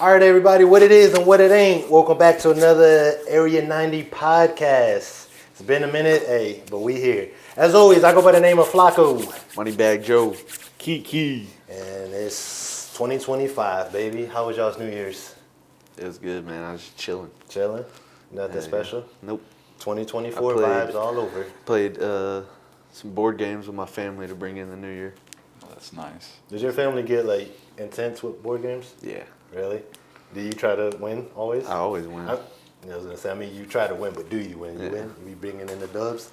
All right, everybody, what it is and what it ain't. Welcome back to another Area 90 podcast. It's been a minute, hey, but we here. As always, I go by the name of Flacco. Moneybag Joe. Kiki. And it's 2025, baby. How was y'all's New Year's? It was good, man. I was just chilling. Chilling? Nothing special? Nope. 2024 vibes all over. Played some board games with my family to bring in the new year. Oh, that's nice. Did your family get, like, intense with board games? Yeah. Really? Do you try to win always? I always win. I was going to say, I mean, you try to win, but do you win? You win? You be bringing in the dubs?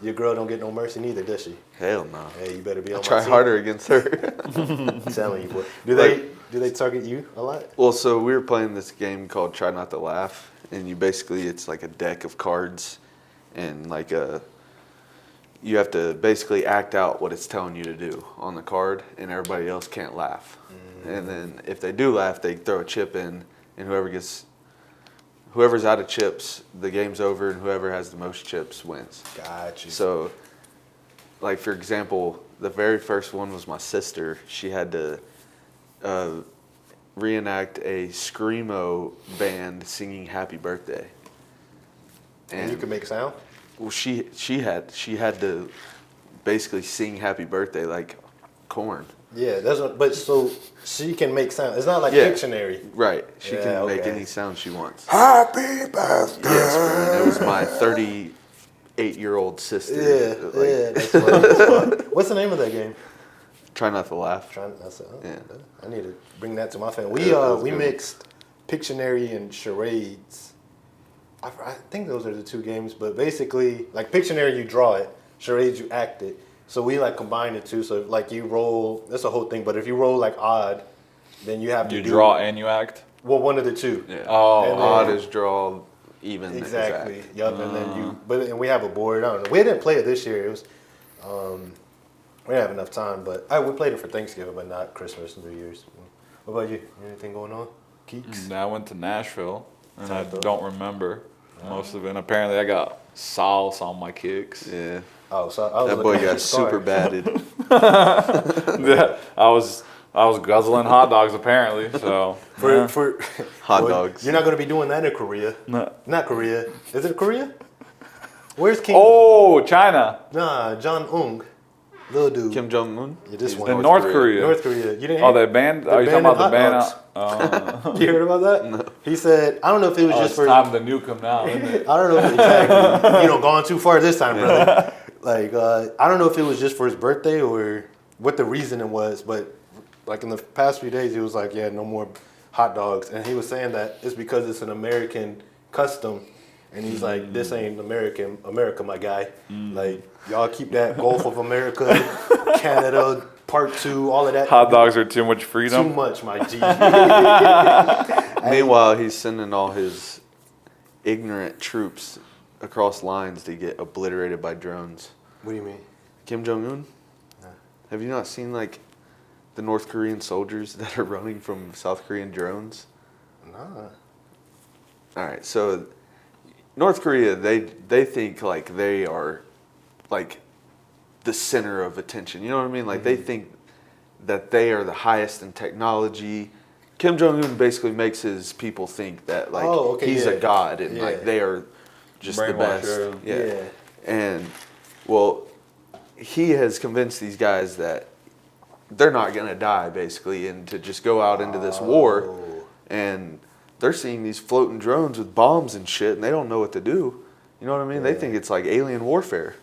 Your girl don't get no mercy neither, does she? Hell no. Hey, you better be on my Try team. harder against her. I'm telling you, boy. Do they target you a lot? Well, so we were playing this game called Try Not to Laugh, and it's like a deck of cards, and like you have to basically act out what it's telling you to do on the card, and everybody else can't laugh. And then if they do laugh, they throw a chip in, and whoever's out of chips, the game's over, and whoever has the most chips wins. Got you. So, like for example, the very first one was my sister. She had to reenact a screamo band singing "Happy Birthday." And you can make sound? Well, she had to basically sing "Happy Birthday" like Corn. Yeah, but so she can make sound. It's not like Pictionary. Right. She can make okay. any sound she wants. Happy birthday. Yes, man. It was my 38-year-old sister. Yeah, that's funny. What's the name of that game? Try Not to Laugh. I need to bring that to my family. We good. mixed Pictionary and charades. I think those are the two games, but basically, like Pictionary, you draw it. Charades, you act it. So we like combine the two. So like you roll, that's the whole thing. But if you roll like odd, then you have to draw and you act? Well, one of the two. Yeah. Oh, odd is draw, even exactly. is act. Yup. And then and we have a board. I don't know. We didn't play it this year. It was, we didn't have enough time. But we played it for Thanksgiving, but not Christmas and New Year's. What about you? Anything going on? Geeks? I went to Nashville, and I don't remember most of it. And apparently, I got sauce on my kicks. Yeah. Oh, so I was That boy got super batted. Yeah, I was guzzling hot dogs apparently. So for Hot dogs. You're not going to be doing that in Korea. No. Not Korea. Is it Korea? Where's King? Oh, China. Nah, John Ung, little dude. Kim Jong-un? Yeah, this He's one. In North Korea. North Korea. You didn't hear? Oh, they banned. Are you talking about the ban? You heard about that? No. He said, I don't know if it was just It's for. time to nuke them now, isn't it? I don't know if exactly. Gone too far this time, brother. Like, I don't know if it was just for his birthday or what the reasoning was, but like in the past few days, he was like, yeah, no more hot dogs. And he was saying that it's because it's an American custom. And he's like, this ain't America, my guy. Like, y'all keep that Gulf of America, Canada, Part 2, all of that. Hot dogs are too much freedom. Too much, my G. Meanwhile, he's sending all his ignorant troops across lines to get obliterated by drones. What do you mean? Kim Jong-un? No. Have you not seen like the North Korean soldiers that are running from South Korean drones? Nah. All right, so North Korea, they think like they are like the center of attention. You know what I mean? Like they think that they are the highest in technology. Kim Jong-un basically makes his people think that like he's a god and like they are just the best. Yeah. And well, he has convinced these guys that they're not going to die basically and to just go out into this war, and they're seeing these floating drones with bombs and shit and they don't know what to do. You know what I mean? They think it's like alien warfare.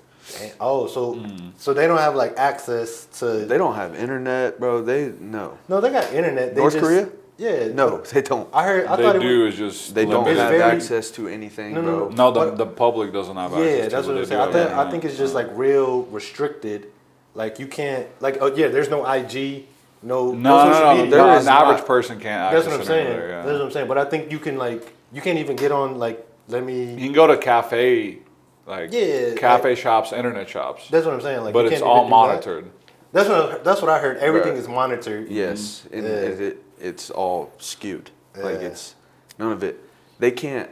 Oh, so they don't have like access to. They don't have internet, bro. No, they got internet. North Korea? Yeah. No, they don't. I They thought do is just They don't limited. have very- access to anything, No, bro. No, the public doesn't have access. Yeah, that's to what I'm it. saying. They do I think it's just like real restricted. Like you can't there's no IG, no social media. there is an average not. person can't That's access what I'm it saying. anywhere, yeah. That's what I'm saying. But I think you can't even get on like You can go to cafe shops, internet shops, That's what I'm saying. Like, but you it's can't all even do monitored. that. That's what I heard. Everything Right. is monitored. Yes, and it's all skewed. Like Yeah. it's none of it. They can't.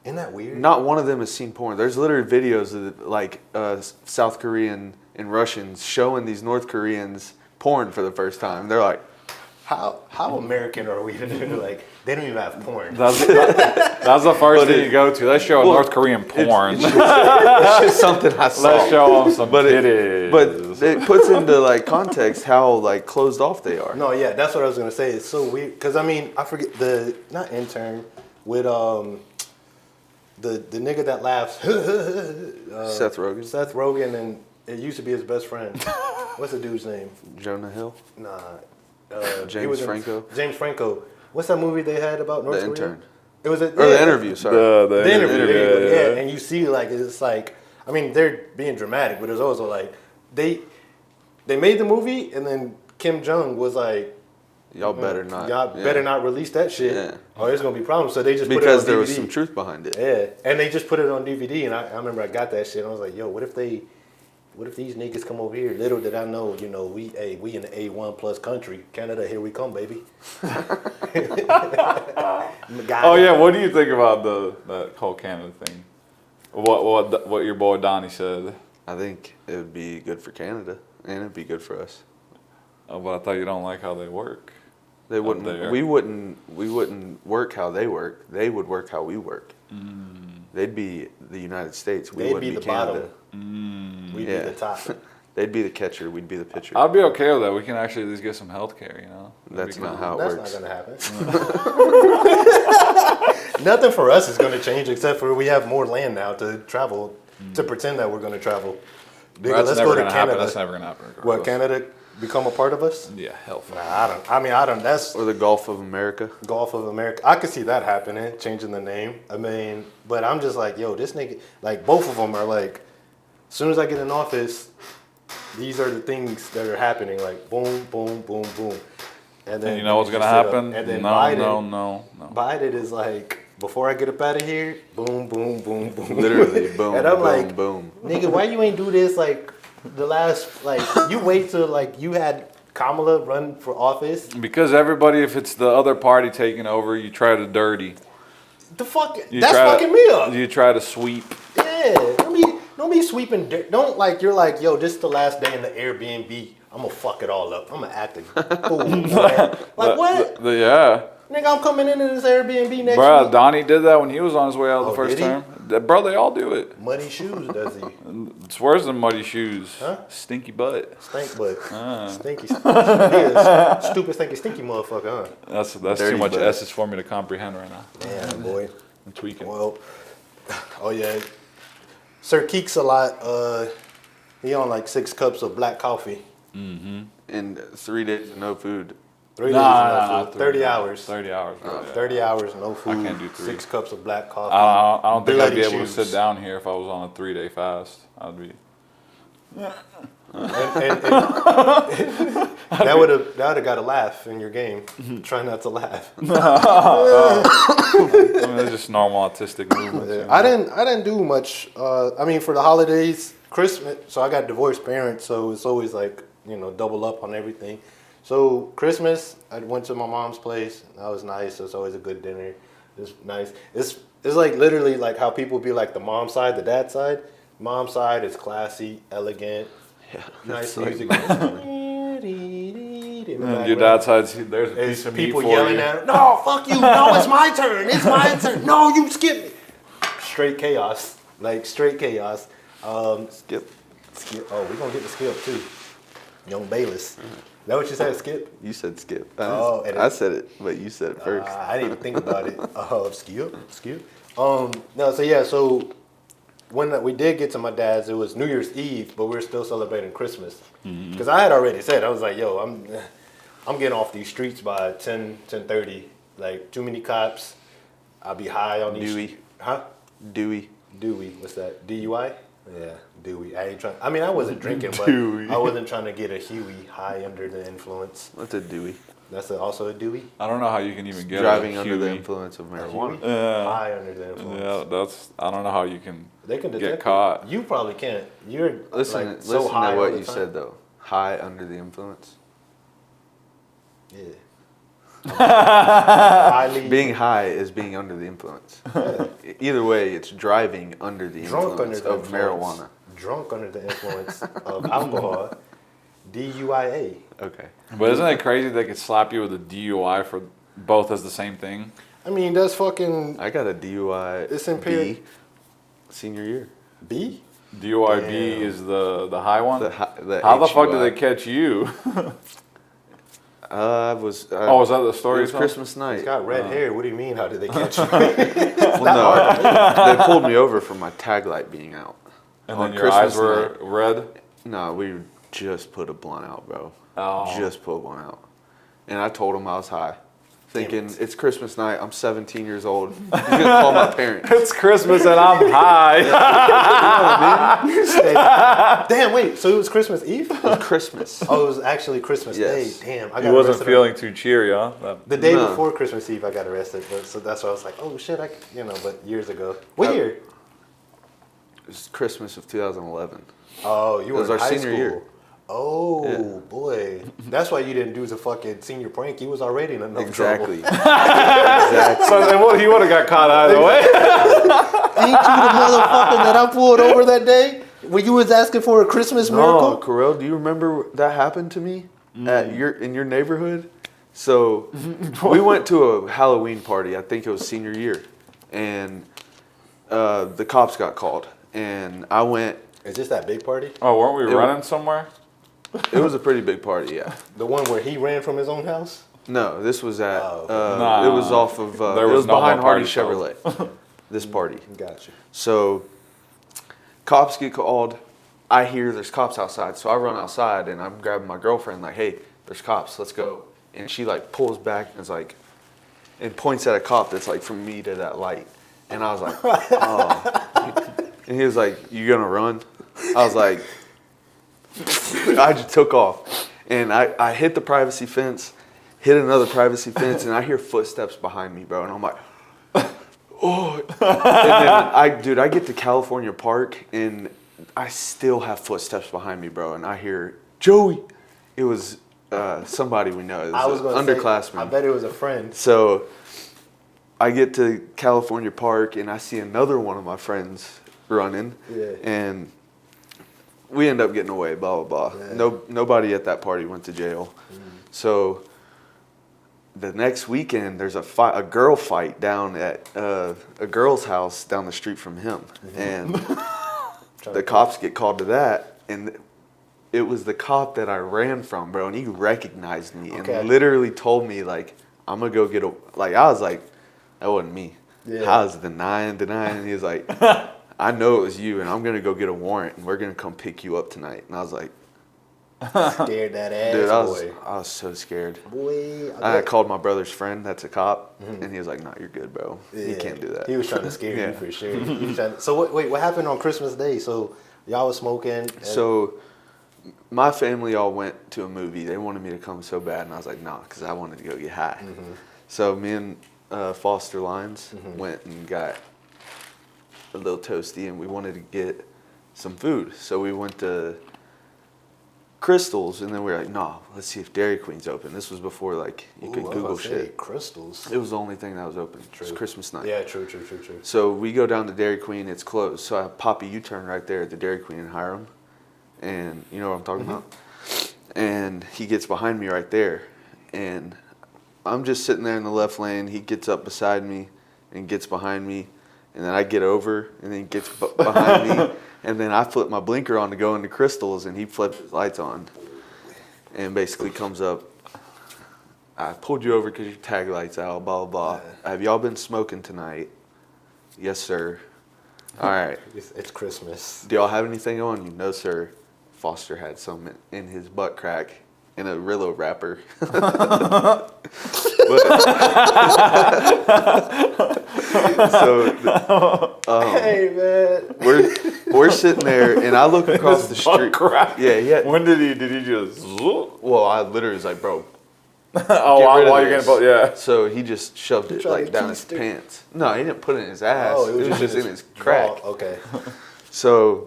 Isn't that weird? Not one of them has seen porn. There's literally videos of like South Korean and Russians showing these North Koreans porn for the first time. They're like, How American are we to do like they don't even have porn? That's the first thing you go to. Let's show North Korean porn. It's just something I saw. Let's show them some but titties. but it puts into like context how like closed off they are. No, yeah, that's what I was gonna say. It's so weird because I mean I forget not intern with the nigga that laughs Seth Rogen, Seth Rogen, and it used to be his best friend. What's the dude's name? Jonah Hill, Nah. James Franco. James Franco. What's that movie they had about North The Korea? Intern. It was The Interview. Sorry, The interview. yeah. Yeah, and you see like it's like I mean they're being dramatic, but it's also like they made the movie and then Kim Jong was like, y'all better not. y'all better not release that shit, Yeah. or there's gonna be problems. So they just put it on Because DVD. there was some truth behind it. Yeah, and they just put it on DVD, and I remember I got that shit, and I was like, yo, what if these niggas come over here? Little did I know, we in the A1 plus country, Canada, here we come, baby. Oh yeah, what do you think about that whole Canada thing? What your boy Donnie said? I think it would be good for Canada, and it'd be good for us. Oh, but I thought you don't like how they work. They Up wouldn't. there. We wouldn't work how they work. They would work how we work. They'd be the United States. We They'd wouldn't be the Canada. bottom. We'd Yeah. be the top. They'd be the catcher. We'd be the pitcher. I'd be okay with that. We can actually at least get some health care, That'd That's be not good. how it That's works. not gonna happen. Nothing for us is gonna change except for we have more land now to travel, to pretend that we're gonna travel. Nigga, That's let's never go to gonna happen. Canada. That's never gonna happen. What, regardless. Canada become a part of us? Yeah, hell. Nah, I don't. That's Or the Gulf of America. Gulf of America. I could see that happening, changing the name. I mean, but I'm just like, yo, this nigga, like both of them are like, as soon as I get in office, these are the things that are happening, like boom, boom, boom, boom. And then And you know what's just gonna sit up. happen? And then No. Biden is like, before I get up out of here, boom, boom, boom, boom. Literally, boom, And I'm boom, like, boom. nigga, why you ain't do this like the last, like, you wait till like you had Kamala run for office. Because everybody, if it's the other party taking over, you try to dirty. The fuck, You that's try to- fucking me up. You try to sweep. Yeah, don't be sweeping dirt. Don't like you're like, yo, this is the last day in the Airbnb. I'm gonna fuck it all up. I'm gonna act a fool. Like what? Yeah. Nigga, I'm coming into this Airbnb next Bruh, week. Donnie did that when he was on his way out the Oh, first did he? term. Bro, they all do it. Muddy shoes, does he? It's worse than muddy shoes. Huh? Stinky butt. Stink butt. Stinky. He is stupid, stinky motherfucker, huh? That's Dirty too much butt. S's for me to comprehend right now. Damn, boy. I'm tweaking. Well, oh yeah. Sir Keeks a lot. He on like 6 cups of black coffee. And 3 days of no food. 3 days of no food. 30 hours. 30 hours, bro. yeah. 30 hours, no food. can't do 3. 6 cups of black coffee. I don't think I'd be bloody able shoes. to sit down here if I was on a 3-day fast. I'd be. And that would have got a laugh in your game. Try not to laugh. I mean, that's just normal autistic movements. Yeah. I didn't do much. I mean, for the holidays, Christmas. So I got divorced parents, so it's always like double up on everything. So Christmas, I went to my mom's place. That was nice. It's always a good dinner. It's nice. It's like literally like how people be like the mom side, the dad side. Mom side is classy, elegant, nice music. Your dad's side, there's a piece It's of meat people for yelling you. at him. No, fuck you. No, it's my turn. It's my turn. No, you skip me. Straight chaos. Like straight chaos. Skip. Skip. Oh, we're gonna get the Skip too. Young Bayless. Is that what you said, Skip? You said Skip. Oh, and I said it, but you said it first. I didn't even think about it. Skip. No, so yeah, so when we did get to my dad's, it was New Year's Eve, but we were still celebrating Christmas. Because I had already said, I was like, yo, I'm getting off these streets by 10:30. Like, too many cops. I'll be high on these. Dewey. Huh? Dewey. Dewey. What's that? DUI? Yeah, Dewey. I wasn't drinking, but Dewey. I wasn't trying to get a Huey, high under the influence. What's a Dewey? That's also a Dewey? I don't know how you can even get Driving a under the Huey. influence of A marijuana. Huey? Yeah. High under the influence. Yeah, I don't know how you can They can detect get caught. it. You probably can't. You're Listen, like so listen high to all what the you time. said though. High under the influence. Yeah. Highly Being high is being under the influence. Either way, it's driving under the drunk under influence the of influence. marijuana. Drunk under the influence of alcohol. DUIA. Okay. But isn't it crazy they could slap you with a DUI for both as the same thing? I mean, that's fucking I got a DUI It's in B senior year. B. DUIB Damn. is the high one? The How the fuck did HUI. they catch you? Was Was that the it story? was Christmas He's night. got red hair. What do you mean? How did they catch you? Well, no, they pulled me over for my tag light being out. And On then your eyes Christmas were night. red? No, we just put a blunt out, bro. Oh. Just put one out. And I told him I was high. Thinking, it's Christmas night, I'm 17 years old. He's going to call my parents. It's Christmas and I'm high. Damn, wait. So it was Christmas Eve? It was Christmas. Oh, it was actually Christmas Yes. Day. Damn, I He got wasn't arrested feeling too cheery, huh? the day No. before Christmas Eve. I got arrested, so that's why I was like, oh shit, but years ago. What year? It was Christmas of 2011. Oh, you It were was in our high senior school. year. Oh Yeah. boy, that's why you didn't do the fucking senior prank. You was already in enough Exactly. trouble. Exactly. So then he would have got caught either way. Ain't you the motherfucker that I pulled over that day when you was asking for a Christmas No, miracle? Corel, do you remember that happened to me in your neighborhood? So we went to a Halloween party. I think it was senior year, and the cops got called, and I went. Is this that big party? Oh, weren't we It- running somewhere? It was a pretty big party, yeah. The one where he ran from his own house? No, this was at. Oh, okay. It was off of. There It was was no behind more Hardy party Chevrolet. This party. Gotcha. So, cops get called. I hear there's cops outside, so I run outside and I'm grabbing my girlfriend like, "Hey, there's cops. Let's go." And she like pulls back and is like, and points at a cop that's like from me to that light, and I was like, "Oh." And he was like, "You gonna run?" I was like, I just took off, and I hit the privacy fence, hit another privacy fence, and I hear footsteps behind me, bro, and I'm like, oh. And then I get to California Park, and I still have footsteps behind me, bro, and I hear Joey. It was somebody we know. It I was was going an to underclassman. say, I bet it was a friend. So I get to California Park, and I see another one of my friends running, Yeah. and we end up getting away, blah, blah, blah. Yeah. Nobody at that party went to jail. So the next weekend, there's a girl fight down at a girl's house down the street from him. And the cops get called to that. And it was the cop that I ran from, bro. And he recognized me Okay. and literally told me, like, I'm going to go get I was like, that wasn't me. Yeah. I was denying. And he was like, I know it was you, and I'm going to go get a warrant, and we're going to come pick you up tonight. And I was like, Scared that ass, dude, boy. I was so scared. Boy, I called my brother's friend that's a cop, and he was like, no, you're good, bro. You can't do that. He was trying to scare Yeah. you for sure. He was trying to, so what happened on Christmas Day? So y'all was smoking. And, So my family all went to a movie. They wanted me to come so bad, and I was like, nah, because I wanted to go get high. So me and Foster Lyons went and got a little toasty, and we wanted to get some food. So we went to Crystal's, and then we were like, nah, let's see if Dairy Queen's open. This was before, like, you could Ooh, I was Google about to say, shit. Crystals. It was the only thing that was open. It was Christmas night. Yeah, true. So we go down to Dairy Queen. It's closed. So I pop a U-turn right there at the Dairy Queen in Hiram. And you know what I'm talking about? And he gets behind me right there. And I'm just sitting there in the left lane. He gets up beside me and gets behind me. And then I get over, and then he gets behind me. And then I flip my blinker on to go into Crystals, and he flipped his lights on. And basically comes up, I pulled you over because your tag light's out, blah, blah, blah. Have y'all been smoking tonight? Yes, sir. All right. It's Christmas. Do y'all have anything on you? No, sir. Foster had some in his butt crack in a Rillo wrapper. Hey man. We're sitting there, and I look across the street. Crap. Yeah, yeah. When did he just? Well, I literally was like, bro. Oh, Get rid of while you're this. getting yeah. So he just shoved it tried like to down his keister. pants. No, he didn't put it in his ass. Oh, it was just in his crack. Oh, okay. So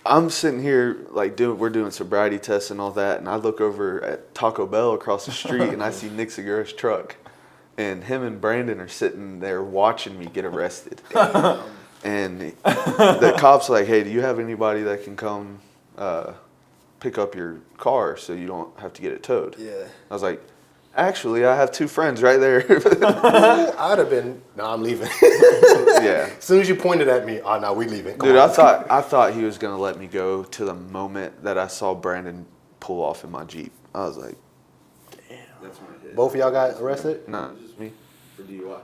I'm sitting here like we're doing sobriety tests and all that, and I look over at Taco Bell across the street, and I see Nick Segura's truck, and him and Brandon are sitting there watching me get arrested. And the cops like, hey, do you have anybody that can come pick up your car so you don't have to get it towed. Yeah. I was like, actually, I have 2 friends right there. I'd have been, no, I'm leaving. Yeah. As soon as you pointed at me, oh, no, we leaving. Come Dude, on. I thought he was going to let me go to the moment that I saw Brandon pull off in my Jeep. I was like, damn. That's when it hit. Both of y'all got arrested? No, just me for DUI.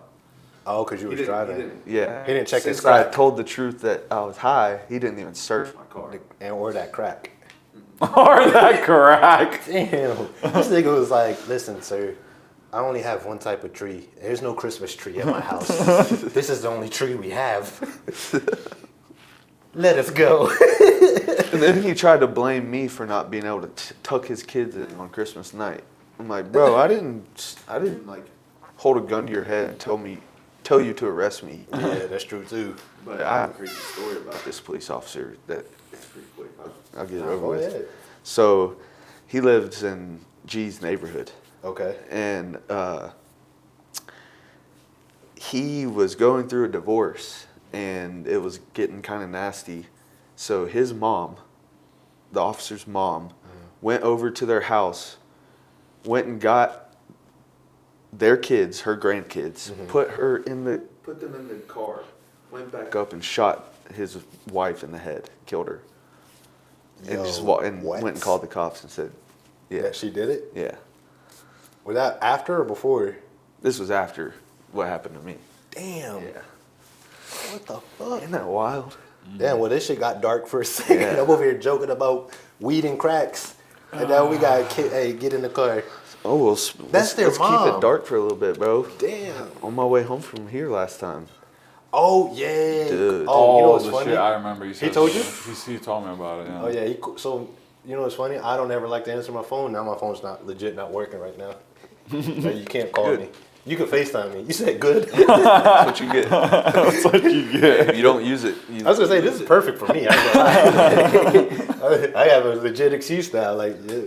Oh, because you was driving. Yeah. He didn't check his Since I crack. told the truth that I was high, he didn't even search my car. Or that crack. Or that crack. Damn. This nigga was like, listen, sir, I only have one type of tree. There's no Christmas tree at my house. This is the only tree we have. Let us go. And then he tried to blame me for not being able to tuck his kids in on Christmas night. I'm like, bro, I didn't like hold a gun to your head and tell you to arrest me. Yeah, that's true too. But I have a crazy story about this police officer that it's pretty quick. I'll get it over Go with. ahead. So he lives in G's neighborhood. Okay. And he was going through a divorce and it was getting kind of nasty. So his mom, the officer's mom, went over to their house, went and got their kids, her grandkids, put them in the car, went back up and shot his wife in the head, killed her. And What? went and called the cops and said, yeah, That she did it? yeah. Was that after or before? This was after what happened to me. Damn. Yeah. What the fuck? Isn't that wild? Damn, well, this shit got dark for a second. Yeah. I'm over here joking about weed and cracks. And now we got, hey, get in the car. Oh, well, That's their let's keep mom. it dark for a little bit, bro. Damn. On my way home from here last time. Oh, yeah. Dude. Oh, you know what's the funny? shit I remember you said. told you? He told me about it. Yeah. Oh, yeah. So, you know what's funny? I don't ever like to answer my phone. Now my phone's not working right now. So you can't call me. You can FaceTime me. You said good. That's what you get. That's what you get. If you don't use it. I was gonna say this is perfect for me. I ain't gonna lie. I have a legit excuse now. Like, yeah,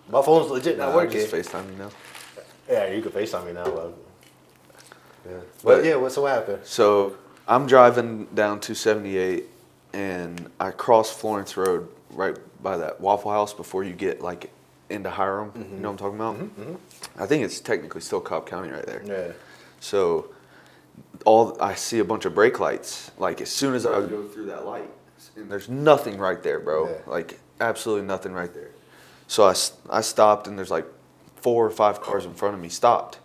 my phone's legit not working. Just FaceTime you now. Yeah, you can FaceTime me now. Yeah. But- But yeah, what's what happened? So I'm driving down 278 and I cross Florence Road right by that Waffle House before you get like into Hiram. You know what I'm talking about? I think it's technically still Cobb County right there. Yeah. So I see a bunch of brake lights. Like as soon as I go through that light, and there's nothing right there, bro. Yeah. Like absolutely nothing right there. So I stopped, and there's like 4 or 5 cars in front of me stopped,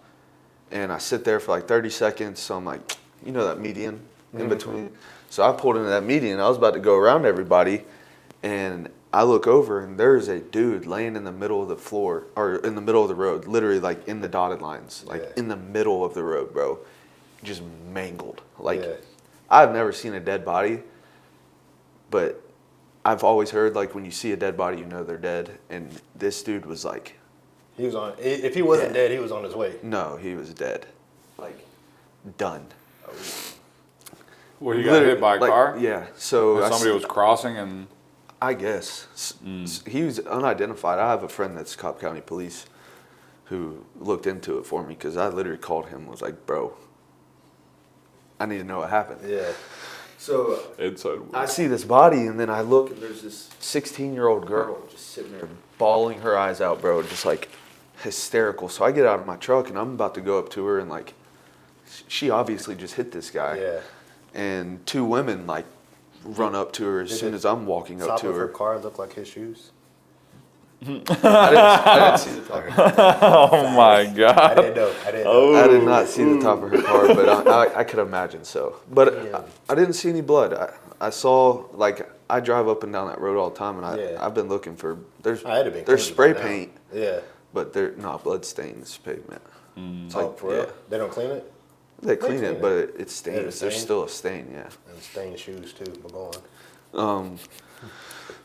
and I sit there for like 30 seconds. So I'm like, you know, that median in between. So I pulled into that median. I was about to go around everybody, and I look over, and there's a dude laying in the middle of the floor, or in the middle of the road, literally like in the dotted lines, like in the middle of the road, bro. Just mangled. Like, I've never seen a dead body, but I've always heard, like, when you see a dead body, you know they're dead. And this dude was like... He was on... If he wasn't dead, he was on his way. No, he was dead. Like, done. Well, you got hit by a car? Yeah. So somebody was crossing and... I guess. He was unidentified. I have a friend that's Cobb County Police who looked into it for me because I literally called him and was like, bro, I need to know what happened. Yeah. So inside I see this body and then I look and there's this 16-year-old girl just sitting there bawling her eyes out, bro, just like hysterical. So I get out of my truck and I'm about to go up to her and like, she obviously just hit this guy. Yeah. And 2 women like run up to her as soon as I'm walking up to Top of her. her car looked like his shoes. I didn't see the top of her car. Oh my god. I didn't know. I did not see the top of her car, but I could imagine so. But I didn't see any blood. I saw, like, I drive up and down that road all the time, and I've been looking for, there's spray paint, Yeah. but they're not blood stains pavement. It's Oh, for real? They don't clean it? They clean it, but it's Yeah, stained. it's There's stained? still a stain, yeah. And stained shoes too, but go on.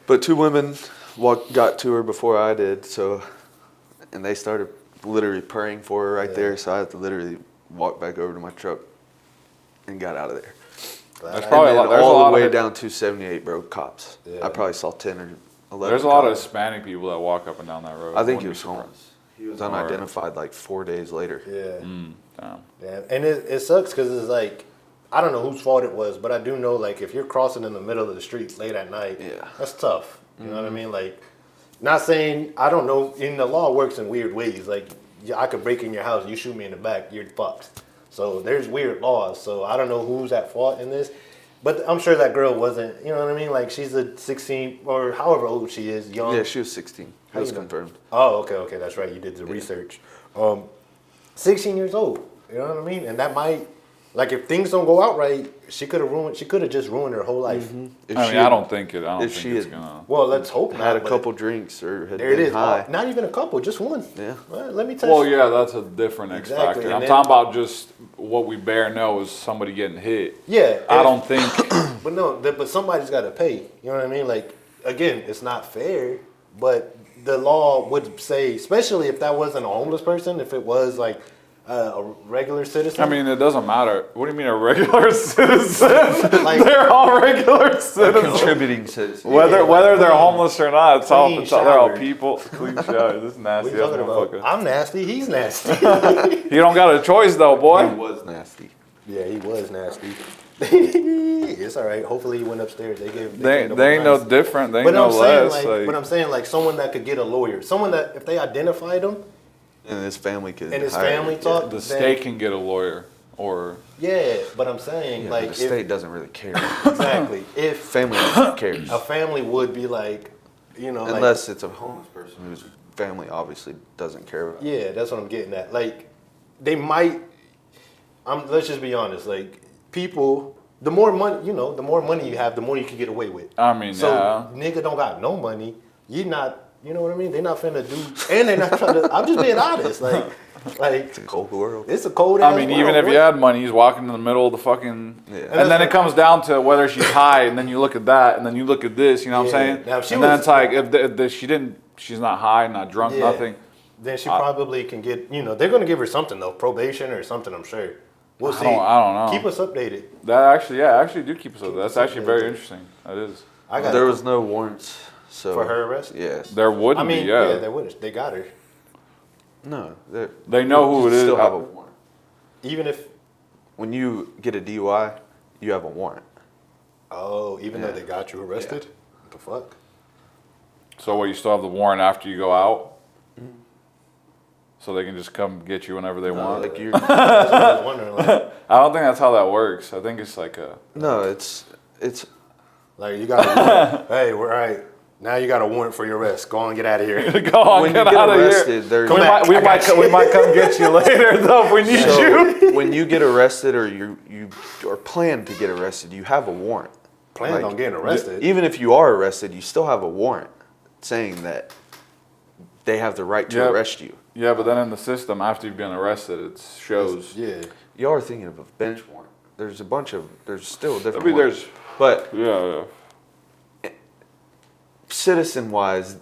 But 2 women got to her before I did, and they started literally praying for her right there. So I had to literally walk back over to my truck and got out of there. There's probably And then there's a all lot the way of down 278, bro, cops. Yeah. I probably saw 10 or 11. there's a lot of cops. Hispanic people that walk up and down that road. I think he Wouldn't was be surprised. homeless. He was unidentified like 4 days later. Yeah. Damn. Yeah. And it sucks because it's like, I don't know whose fault it was, but I do know, like, if you're crossing in the middle of the street late at night, Yeah. that's tough. You know what I mean? Like, Not saying I don't know. In the law works in weird ways. Like I could break in your house, you shoot me in the back, you're fucked. So there's weird laws. So I don't know who's at fault in this, but I'm sure that girl wasn't. You know what I mean? Like she's a 16 or however old she is, young. Yeah, she was 16. It was confirmed. Oh, okay, that's right. You did the research. 16 years old. You know what I mean? And that might, like, if things don't go out right, she could have just ruined her whole life. If I she mean, I don't think it's had gonna. Well, let's hope not. had a but couple drinks or had There it been is. high. Not even a couple, just one. Yeah. Well, let me tell Well, you. yeah, that's a different X Exactly, factor. and I'm then- talking about just what we bare know is somebody getting hit. Yeah. I don't think. But no, but somebody's got to pay. You know what I mean? Like, again, it's not fair, but the law would say, especially if that wasn't a homeless person, if it was like a regular citizen. I mean, it doesn't matter. What do you mean a regular citizen? Like- They're all regular citizens. Contributing citizen. Whether they're homeless or not, they're all shower. people. Clean shower. This is nasty. What are you talking about? motherfucker. I'm nasty. He's nasty. You don't got a choice though, He boy. was nasty. Yeah, he was nasty. It's all right. Hopefully, he went upstairs. They gave They him ain't a no nice- different. They ain't But no I'm saying, less. like, but I'm saying, like, someone that could get a lawyer, someone that if they identified him And his family could. and his hire family him. talked, the then- state can get a lawyer, or Yeah, but I'm saying, Yeah, like, but the state doesn't really care. exactly, if Family cares. a family would be like, you know, like, Unless it's a homeless person whose family obviously doesn't care about. yeah, that's what I'm getting at. Like, they might. Let's just be honest. Like, people, the more money, the more money you have, the more you can get away with. I mean, So yeah. nigga don't got no money. You not. You know what I mean? They're not finna do, and they're not trying to. I'm just being honest. Like, It's a cold world. it's a cold. I mean, even if you had money, he's walking in the middle of the fucking. Yeah. And then it comes down to whether she's high, and then you look at that, and then you look at this. You know what I'm Yeah. saying? Now, if she and then was- it's like if she didn't, she's not high, not drunk, Yeah. nothing. then she probably can get. They're gonna give her something though, probation or something. I'm sure. We'll see. I don't know. Keep us updated. That actually do keep us up. That's us actually very updated. interesting. That is. I got There was no warrants, so for her arrest. Yeah. There wouldn't I mean, be. Yeah. they wouldn't. They got her. No. They know who it is. Still have a warrant. Even if. When you get a DUI, you have a warrant. Oh, even though Yeah. they got you arrested. What the fuck? So what? You still have the warrant after you go out. So they can just come get you whenever they want. Like you. That's what I was wondering. Like, I don't think that's how that works. I think it's like a. No, it's like you got a warrant. Hey, we're all right. Now you got a warrant for your arrest. Go on, and get out of here. Go on, when get you get out of arrested. here. There's Come back. We might come get you later though if we need you. so when you get arrested or you or plan to get arrested, you have a warrant. Planned on getting arrested. Even if you are arrested, you still have a warrant saying that they have the right to Yep. arrest you. Yeah, but then in the system, after you've been arrested, it shows. Yeah. You are thinking of a bench warrant. There's still different. I mean, warrants. there's. But Yeah. citizen wise,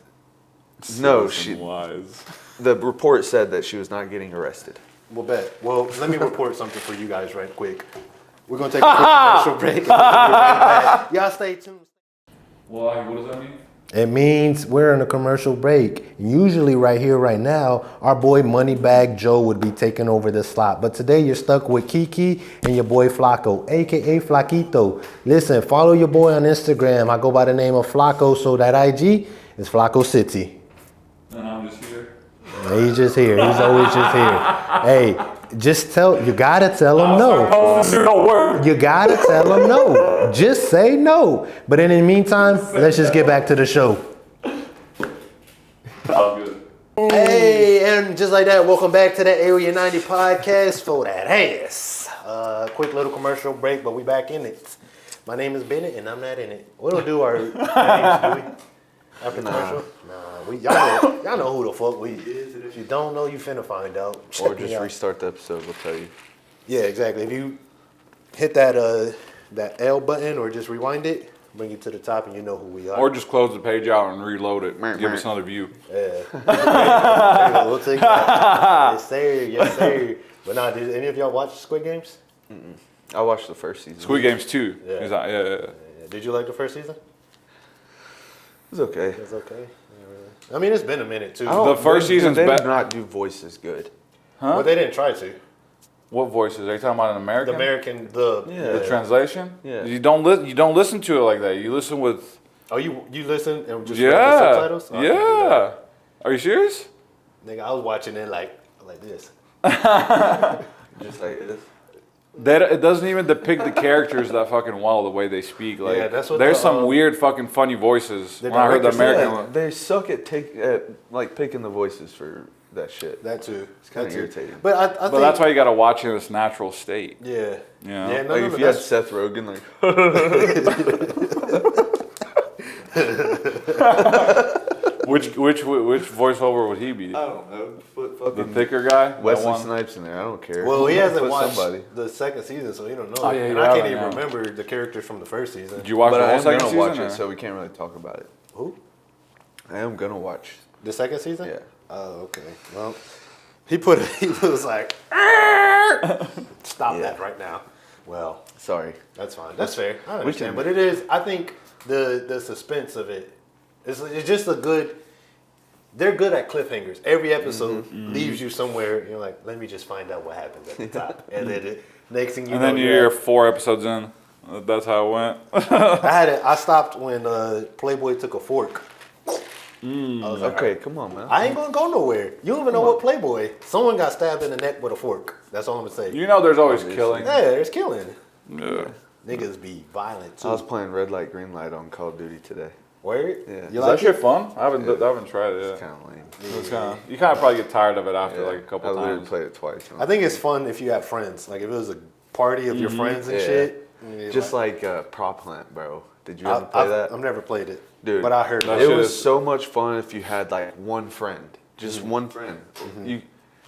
no, Citizen-wise. the report said that she was not getting arrested. Well, bet. Well, let me report something for you guys right quick. We're gonna take a quick commercial break. And we'll be right back. Y'all stay tuned. Well, what does that mean? It means we're in a commercial break. Usually right here, right now, our boy Moneybag Joe would be taking over this slot. But today you're stuck with Kiki and your boy Flacco, AKA Flaquito. Listen, follow your boy on Instagram. I go by the name of Flacco, so that IG is Flacco City. And I'm just here. He's just here. He's always just here. Hey, you gotta tell him no. No word. You gotta tell him no. Just say no. But in the meantime, let's just get back to the show. All good. Hey, and just like that, welcome back to the Area 90 podcast for that ass. Quick little commercial break, but we back in it. My name is Bennett, and I'm not in it. We don't do our names, do we? After commercial? Nah, y'all know who the fuck we is. If you don't know, you finna find out. Or Check me just out. restart the episode, we'll tell you. Yeah, exactly. If you hit that L button or just rewind it, bring it to the top and you know who we are. Or just close the page out and reload it. Give us another view. Yeah. We'll take that. Yes, sir. Yes, sir. But nah, did any of y'all watch Squid Games? I watched the first season. Squid Games 2. Yeah. Is that, yeah. Yeah. Did you like the first season? It was okay. It was okay. Yeah, really. I mean, it's been a minute too. The first season's They be- did not do voices good. Huh? But they didn't try to. What voices? Are you talking about an American? The American, The translation? Yeah. You don't listen to it like that. You listen with Oh, you listen and just read the subtitles? Oh, I can't do Yeah. that. Are you serious? Nigga, I was watching it like this. Just like this. It doesn't even depict the characters that fucking well the way they speak. Like, Yeah, that's what there's the, some weird fucking funny voices. the When I heard the director said. American Yeah, one. they suck at picking the voices for that shit. That too. It's kind That of too. irritating. But I But think that's why you gotta watch it in its natural state. Yeah. Yeah. Yeah. No, Like no, if no, you had that's- Seth Rogen, like Which voiceover would he be? I don't know, put The fucking thicker guy? That Wesley one? Snipes in there. I don't care. Well, he hasn't Put watched somebody. the second season, so he don't know. Oh, yeah, and you I can't haven't, even yeah. remember the characters from the first season. Did you watch But the I whole am second gonna season? watch or? it, so we can't really talk about it. Who? I am gonna watch. The second season? Yeah. Oh, okay. Well, he was like, stop that right now. Well, Sorry. that's fine. That's fair. I we understand. can- But it is, I think the suspense of it, it's just a good, they're good at cliffhangers. Every episode leaves you somewhere, you're like, let me just find out what happens at the top. And then next thing you And know, then you're 4 episodes in. That's how it went. I stopped when Playboy took a fork. I was like, Okay, come on, man. I ain't gonna go nowhere. You don't even know what Playboy. Someone got stabbed in the neck with a fork. That's all I'm gonna say. You know there's always Obviously. killing. Yeah, there's killing. Yeah. Niggas be violent too. I was playing red light, green light on Call of Duty today. Word? Yeah. You Is like that shit it? fun? I haven't tried it It's yet. kind of lame. You kind of probably get tired of it after Yeah. like a couple I literally times. played it twice. I think it's fun if you have friends. Like if it was a party of your friends and Yeah. shit. Just like Prop Hunt, bro. Did you ever play that? I've never played it. Dude, But I heard that It shit was is- so much fun if you had like one friend, just one friend.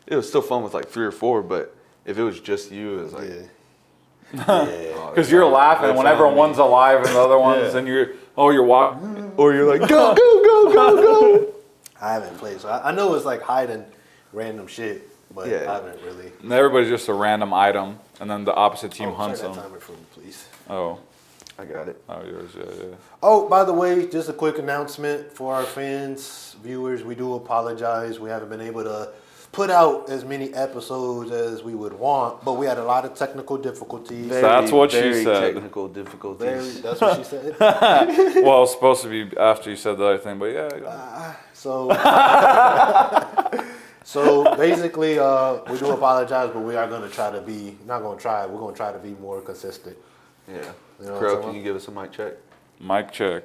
It was still fun with like 3 or 4, but if it was just you, it was like, Yeah. oh, Because you're laughing that's whenever on me. one's alive and the other one's, Yeah. and you're walking. Or you're like, go, go, go, go, go. I haven't played, so I know it's like hiding random shit, but Yeah. I haven't really. And everybody's just a random item, and then the opposite team hunts start them. that timer for me, please. Oh, I got it. yours, yeah. Oh, by the way, just a quick announcement for our fans, viewers. We do apologize. We haven't been able to put out as many episodes as we would want, but we had a lot of technical difficulties. That's what she very said. Technical difficulties. That's what she said. Well, it's supposed to be after you said the other thing, but yeah. So, so basically, we do apologize, but we are going to try to be, not going to try, we're going to try to be more consistent. Yeah. You know what I'm Crow, talking can about? you give us a mic check? Mic check.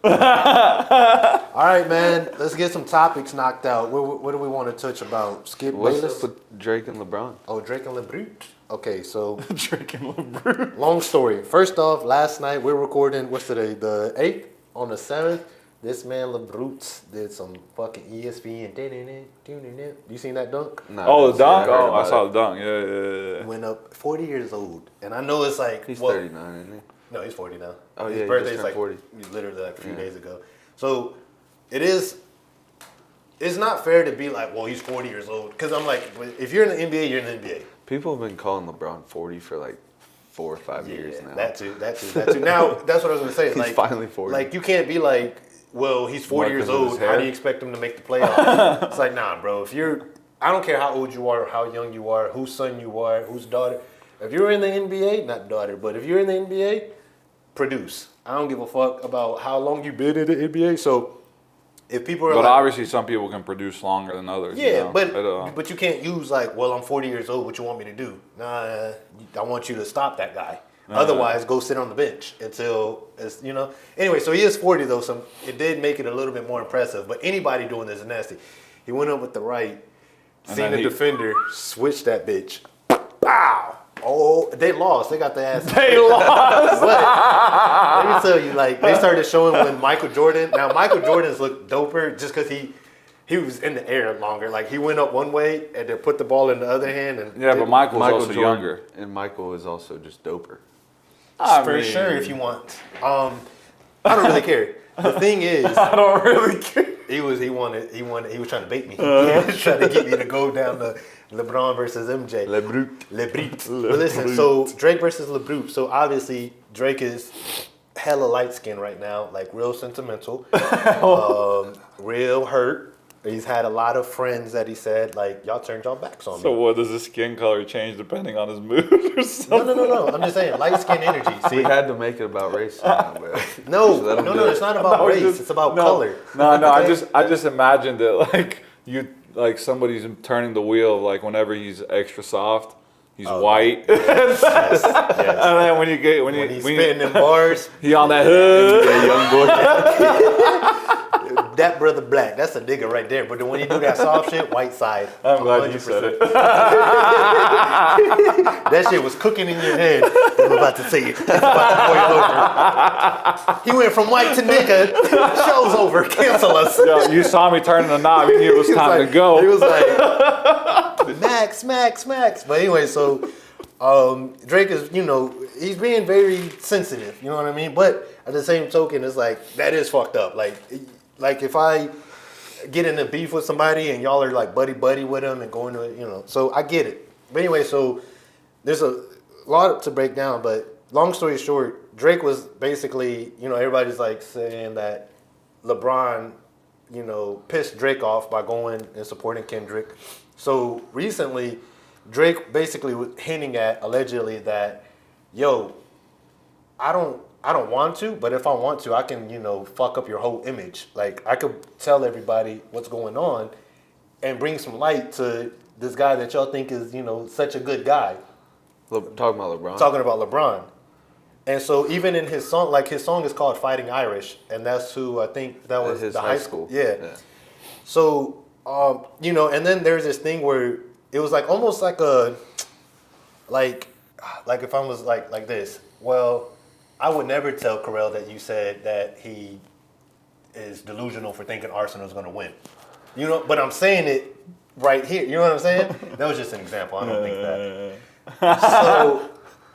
All right, man, let's get some topics knocked out. What do we want to touch about? Skip What's Bayless? up with Drake and LeBron? Oh, Drake and LeBron. Okay, so Drinking LeBron. long story. First off, last night we're recording, what's today, the 8th? On the 7th, this man LeBroots did some fucking ESPN. You seen that dunk? Nah, Oh, the dunk? I heard Oh, I about saw it. the dunk. Yeah. Went up 40 years old. And I know it's like... He's well, 39, isn't he? No, he's 40 now. Oh, yeah, His he birthday's just like turned 40. literally like a few days ago. So it is... It's not fair to be like, well, he's 40 years old. Because I'm like, if you're in the NBA, you're in the NBA. People have been calling LeBron 40 for like 4 or 5 years now. That too. Now, that's what I was gonna say. He's Like, finally 40. Like, you can't be like, well, he's 40 What, years 'cause of his old. hair? How do you expect him to make the playoffs? It's like, nah, bro. If you're, I don't care how old you are, how young you are, whose son you are, whose daughter. If you're in the NBA, not daughter, but if you're in the NBA, produce. I don't give a fuck about how long you've been in the NBA. So, if people are But like, obviously, some people can produce longer than others. you yeah, know? but you can't use like, well, I'm 40 years old. What you want me to do? Nah, I want you to stop that guy. Otherwise, go sit on the bench until it's, you know. Anyway, so he is 40 though, so it did make it a little bit more impressive. But anybody doing this is nasty. He went up with the right, And seen then the he- defender, switched that bitch. Pow! Oh, they lost. They got the ass. They lost. But let me tell you, like they started showing when Michael Jordan. Now Michael Jordan's look doper just because he was in the air longer. Like he went up one way and then put the ball in the other hand. And Yeah, but Michael's also Jordan, younger. And Michael is also just doper. for sure, if you want. I don't really care. The thing is, I don't really care. he was trying to bait me. He was trying to get me to go down the LeBron versus MJ. LeBron. LeBron. But listen, so Drake versus LeBron. So obviously Drake is hella light skinned right now, like real sentimental, real hurt. He's had a lot of friends that he said, like, y'all turned y'all backs on So me. what, does his skin color change depending on his mood or something? No. I'm just saying, light skin energy. See, We had to make it about race now, but no, so let him no, do no. it. It's not about race. It's about color. No. Okay? I just imagined it like you, like somebody's turning the wheel, like whenever he's extra soft, he's white, Yes. and then when He's spitting them bars. he on that hood. Yeah, young boy. That brother black, that's a nigga right there. But then when you do that soft shit, whiite side. I'm glad you said it. That shit was cooking in your head. I'm about to say it. It's about to boil over. He went from white to nigga. Show's over. Cancel us. Yo, you saw me turning the knob. You knew it was He was time like- to go. He was like, Max. But anyway, so Drake is, he's being very sensitive. You know what I mean? But at the same token, it's like, that is fucked up. Like if I get in a beef with somebody and y'all are like buddy with them and going to, so I get it. But anyway, so there's a lot to break down, but long story short, Drake was basically, everybody's like saying that LeBron, pissed Drake off by going and supporting Kendrick. So recently, Drake basically was hinting at allegedly that, yo, I don't want to, but if I want to, I can, fuck up your whole image. Like, I could tell everybody what's going on and bring some light to this guy that y'all think is, such a good guy. Talking about LeBron. Talking about LeBron. And so even in his song, like his song is called Fighting Irish, and that's who I think that was his the high school. Yeah. So, and then there's this thing where it was like almost like like if I was like this, well, I would never tell Carell that you said that he is delusional for thinking Arsenal's going to win. But I'm saying it right here. You know what I'm saying? That was just an example. I don't think that. So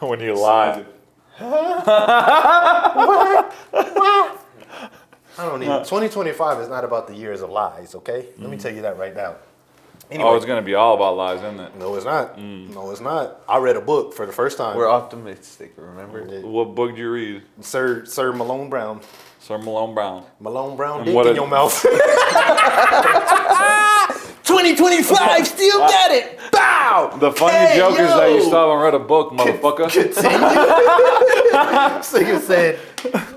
When you lied. what? I don't even. 2025 is not about the years of lies, okay? Let me tell you that right now. Anyway, Oh, it's gonna be all about lies, isn't it? no, it's not. No, it's not. I read a book for the first time. We're optimistic, remember? What book did you read? Sir Malone Brown. Sir Malone Brown. Malone Brown And dick what in a- your mouth. 2025, still got it. Bow. The funny joke is that you still haven't read a book, motherfucker. Continue. Nigga said,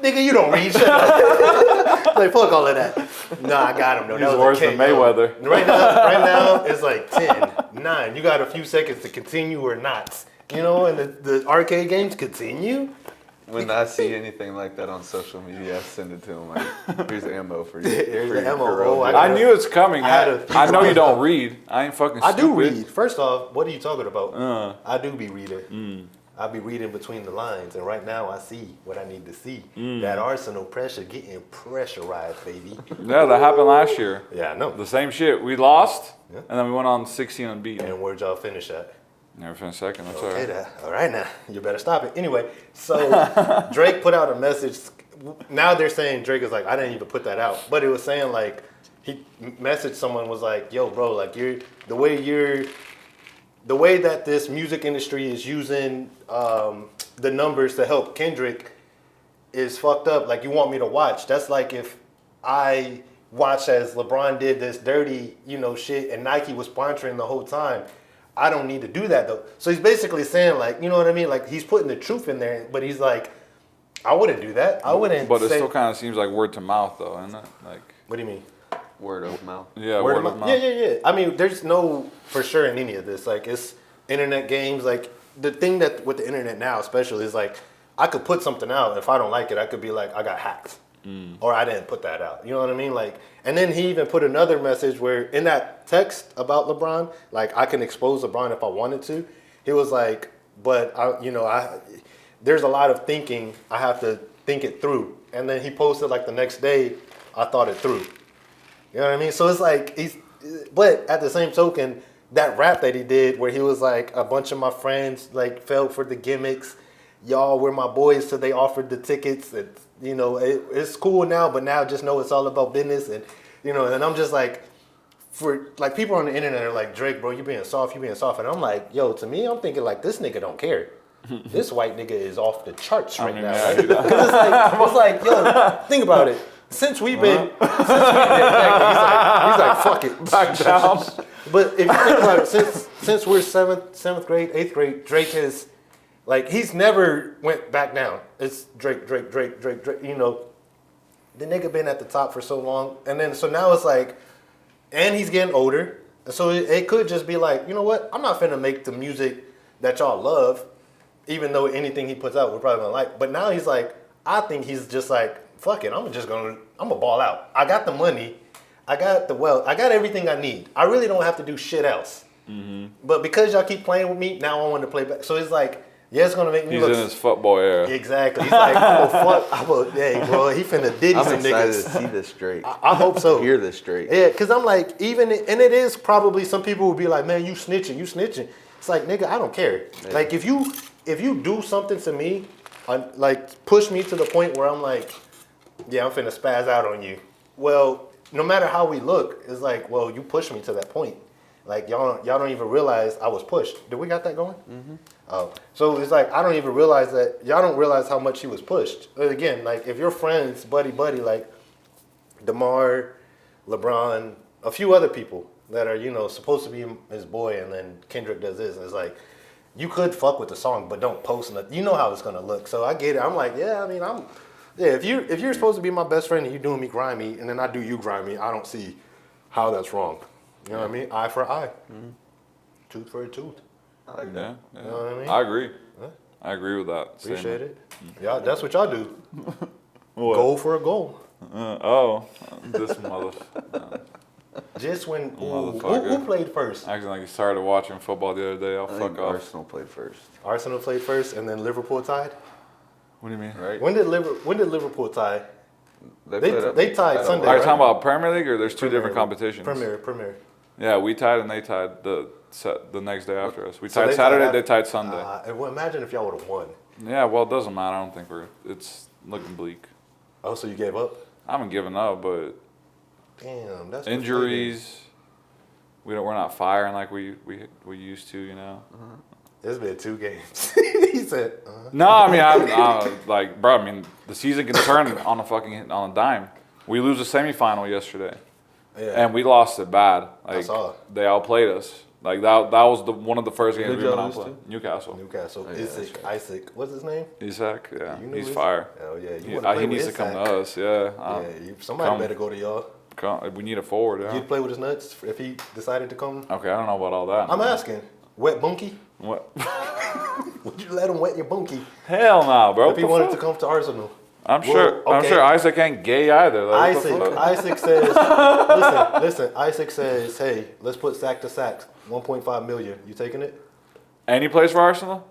nigga, you don't read. Shut up. Like, fuck all of that. Nah, I got him, though. He's That was worse a than KO. Mayweather. Right now, it's like 10, 9. You got a few seconds to continue or not. And the arcade games continue. When I see anything like that on social media, I send it to him like, here's ammo for you. Here's for the your ammo. Carell Oh, joke. I knew it's coming. I had a few I know you ones. don't read. I ain't fucking I stupid. do read. First off, what are you talking about? I do be reading. I be reading between the lines, and right now I see what I need to see. That Arsenal pressure getting pressurized, baby. Yeah, that happened last year. Yeah, I know. The same shit. We lost, Yeah. and then we went on 16 unbeaten. And where'd y'all finish at? Never finished second. That's Okay, alright. then. All right now. You better stop it. Anyway, so Drake put out a message. Now they're saying Drake is like, I didn't even put that out. But it was saying like, he messaged someone was like, yo, bro, like the way that this music industry is using the numbers to help Kendrick is fucked up. Like, you want me to watch. That's like if I watched as LeBron did this dirty, shit, and Nike was sponsoring the whole time. I don't need to do that, though. So he's basically saying, like, you know what I mean? Like, he's putting the truth in there, but he's like, I wouldn't do that. I wouldn't But it say... still kind of seems like word to mouth, though, isn't it? Like, What do you mean? Word of mouth. yeah, Word word of of mouth? mouth. Yeah. I mean, there's no for sure in any of this. Like, it's internet games. Like, the thing that with the internet now especially is, like, I could put something out. If I don't like it, I could be like, I got hacked. Or I didn't put that out. You know what I mean? Like, and then he even put another message where in that text about LeBron, like, I can expose LeBron if I wanted to. He was like, but there's a lot of thinking. I have to think it through. And then he posted like the next day, I thought it through. You know what I mean? So it's like but at the same token, that rap that he did where he was like, a bunch of my friends like fell for the gimmicks. Y'all were my boys, so they offered the tickets. It's cool now, but now just know it's all about business. And, and I'm just like, for like people on the internet are like, Drake, bro, you being soft. And I'm like, yo, to me, I'm thinking like, this nigga don't care. This white nigga is off the charts right now. yeah, Right? 'Cause it's like, yo, think about it. since we've been, he's like, fuck it, Back down. But if you think about it, since we're seventh grade, 8th grade, Drake has, like, he's never went back down. It's Drake. You know, the nigga been at the top for so long, and then so now it's like, and he's getting older, so it could just be like, you know what? I'm not finna make the music that y'all love, even though anything he puts out we're probably gonna like. But now he's like, I think he's just like, fuck it, I'm gonna ball out. I got the money. I got the wealth. I got everything I need. I really don't have to do shit else. Mm-hmm. But because y'all keep playing with me, now I want to play back. So it's like, yeah, it's gonna make me. He's in his football era. Exactly. He's like, hey, bro, he finna diddy I'm some excited niggas. to see this Drake. I hope so. Hear this Drake. Yeah, because I'm like, and it is probably some people will be like, man, you snitching. It's like, nigga, I don't care. Yeah. Like if you do something to me, like push me to the point where I'm like, yeah, I'm finna spaz out on you. Well, no matter how we look, it's like, well, you pushed me to that point. Like y'all don't even realize I was pushed. Did we got that going? Mm-hmm. So it's like I don't even realize that y'all don't realize how much he was pushed. Again, like if your friends, buddy, like DeMar, LeBron, a few other people that are supposed to be his boy, and then Kendrick does this, and it's like you could fuck with the song, but don't post nothing. You know how it's gonna look. So I get it. I'm like, yeah, I mean, if you're supposed to be my best friend and you doing me grimy, and then I do you grimy, I don't see how that's wrong. You know what I mean? Eye for eye, tooth for a tooth. I like that. Yeah. You know what I mean? I agree. Huh? I agree with that. Appreciate it. Yeah, that's what y'all do. What? Goal for a goal. This mother. Just when who Motherfucker. played first? Acting like he started watching football the other day. I'll I fuck think off. Arsenal played first. Arsenal played first, and then Liverpool tied. What do you mean? Right? When did Liverpool tie? They played tied Sunday. Are you right? talking about Premier League or there's two Premier different League. competitions? Premier. Yeah, we tied and they tied the next day after us. We So tied they Saturday, tied they tied Sunday. Well, imagine if y'all would have won. Yeah, well, it doesn't matter. I don't think it's looking bleak. Oh, so you gave up? I haven't given up, but Damn, that's injuries. We're not firing like we used to, you know. It's been 2 games. He said, No, I mean I'm like, bro. I mean the season can turn on a dime. We lose a semifinal yesterday, yeah. and we lost it bad. Like I saw. they outplayed us. Like that was one of the first games Who'd we y'all went out lose playing. to? Newcastle. Newcastle. yeah, Isaac. What's his name? Isaac, yeah, You knew he's his- fire. Oh yeah, He needs to come to us. Yeah, somebody come. better go to y'all. We need a forward. Yeah. You'd play with his nuts if he decided to come. Okay, I don't know about all that. I'm asking. Wet bunkie? What? Would you let him wet your bunkie Hell no, bro. if he wanted to come to Arsenal? I'm Well, sure. I'm okay. sure Isaac ain't gay either. Like, what the fuck? Isaac says, listen. Isaac says, hey, let's put sack to sack, 1.5 million. You taking it? And he plays for Arsenal.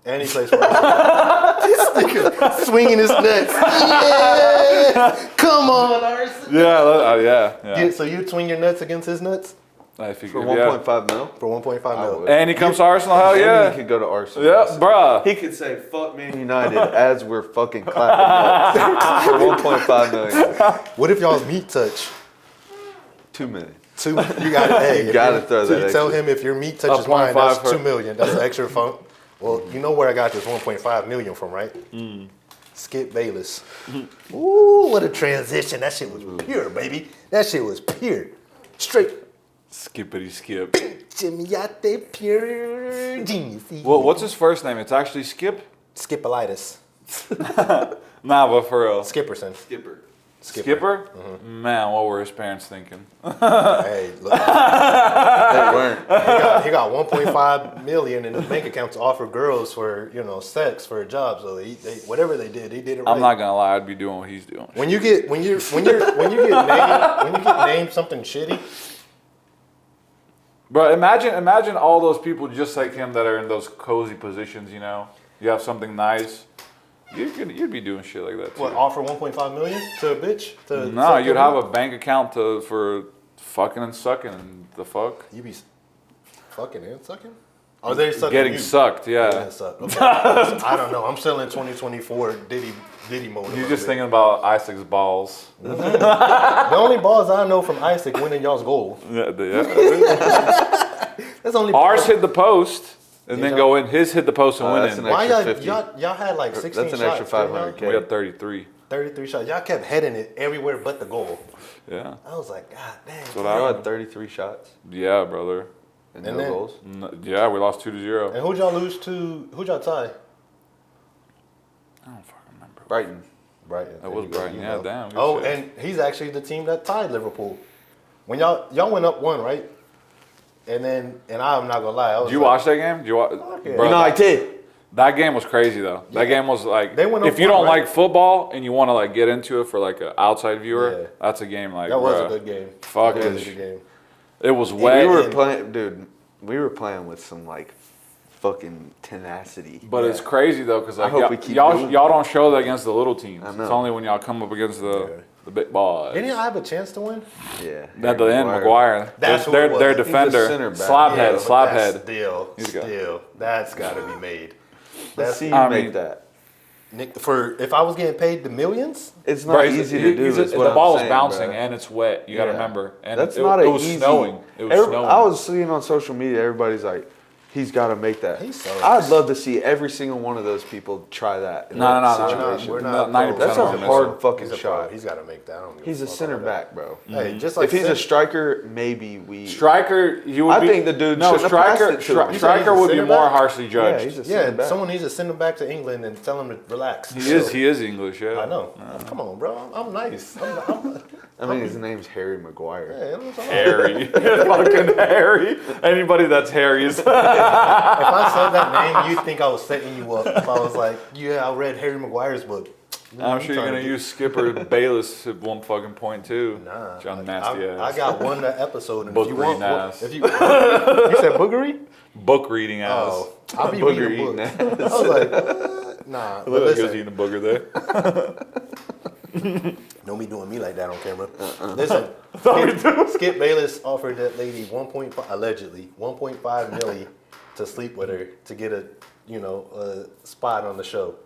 And he plays for Arsenal. This nigga swinging his nuts. Yeah, come on, Arsenal. Yeah. So you'd swing your nuts against his nuts I For figured, 1.5 mil? for 1.5 mil? would. And he comes to Arsenal. Hell Maybe yeah. he could go to Arsenal. Yeah, bruh. He could say "fuck Man United" as we're fucking clapping nuts for 1.5 million. What if y'all's meat touch? 2 million. You got to hey, You gotta throw so that you tell extra. him if your meat touches Up mine, 0.5 that's for- 2 million. That's an extra fun. Well, you know where I got this 1.5 million from, right? Skip Bayless. Ooh, what a transition. That shit was pure, baby. That shit was pure. Straight Skippity skip. Jimmy out there, pure genius. Well, what's his first name? It's actually Skip. Skippolitis. Nah, but for real. Skipperson. Skipper. Skipper? Man, what were his parents thinking? Hey, look. They weren't. He got 1.5 million in his bank account to offer girls for sex for a job. So they whatever they did it right. I'm not gonna lie, I'd be doing what he's doing. When you get named something shitty, Bro, imagine all those people just like him that are in those cozy positions. You know, you have something nice. You'd be doing shit like that too. what offer 1.5 million to a bitch? To No, suck you'd your have dick? a bank account for fucking and sucking and the fuck. You be fucking and sucking. Are they sucking Getting you? sucked, yeah. Getting sucked. Okay. I don't know. I'm still in 2024 Diddy mode. a You're little just bit. thinking about Isaac's balls. The only balls I know from Isaac winning y'all's goal. Yeah. That's the only. Ours hit the post and then y'all- go in. His hit the post and Oh, went that's in. an Why extra 50. y'all had like 16 That's an extra shots, didn't y'all? 500K. We had 33. 33 shots. Y'all kept heading it everywhere but the goal. Yeah. I was like, God damn. So Y'all had 33 shots Yeah, brother. and And no then- goals. Yeah, we lost 2-0. And who'd y'all lose to? Who'd y'all tie? I don't fucking remember. Brighton. Brighton. That was Brighton. Yeah, damn. good Oh, shit. and he's actually the team that tied Liverpool. When y'all went up 1, right? And I'm not gonna lie. I was Did you like, watch that game? Did you watch? yeah. Bro, I did. that game was crazy though. That game was like, They went up if you 1, don't right? like football and you want to like get into it for like an outside viewer, Yeah. that's a game like That was bruh, a good game. Fucking, That was a good game. it was We wet. were playing, dude. We were playing with some like fucking tenacity. But it's crazy though, because like, hope y'all, we keep y'all, doing y'all don't show that against the little teams. I It's know. only when y'all come up against the big boys. Didn't y'all have a chance to win? Yeah. At the end, Maguire. That's who their, it was. their He's a defender, center back. slabhead, but slabhead. that's got- Still, that's got to be made. Let's That's see you I make mean- that. Nick, for if I was getting paid the millions, It's not Bro, he's- easy he- to do. he's- is what the I'm ball saying, is bouncing bro. and it's wet. You got to Yeah. remember. And That's it, not it an was easy. snowing. It was snowing. I was seeing on social media, everybody's like, he's got to make that. He sucks. I'd love to see every single one of those people try that. in that No. situation. we're not 90% That's of a them miss hard it. fucking he's a shot. pro. He's got to make that. I don't give He's a fuck center about that. back, bro. Hey, just like If he's a center- striker, maybe we. Striker, you would I be. think the dude no shouldn't have passed striker. it to him. Striker He's a would be center more back? harshly Yeah, judged. he's a center yeah, back. someone needs to send him back to England and tell him to relax. He is English. Yeah. I know. Come on, bro. I'm nice. I mean, his name's Harry Maguire. Yeah, I'm sorry. Harry, fucking Harry. Anybody that's Harry is. If I said that name, you'd think I was setting you up. If I was like, yeah, I read Harry Maguire's book. I'm sure you're gonna use Skipper Bayless at one fucking point too. Nah, John Nasty ass. I got one episode. And Book if you want, reading ass. if you said boogery? Book reading ass. Oh, I'll be Booger reading eating books. ass. I was like, nah. But Look like he was listen, eating a booger there. don't be doing me like that on camera. Listen, Skip Bayless offered that lady 1.5, allegedly 1.5 milli to sleep with her to get a spot on the show,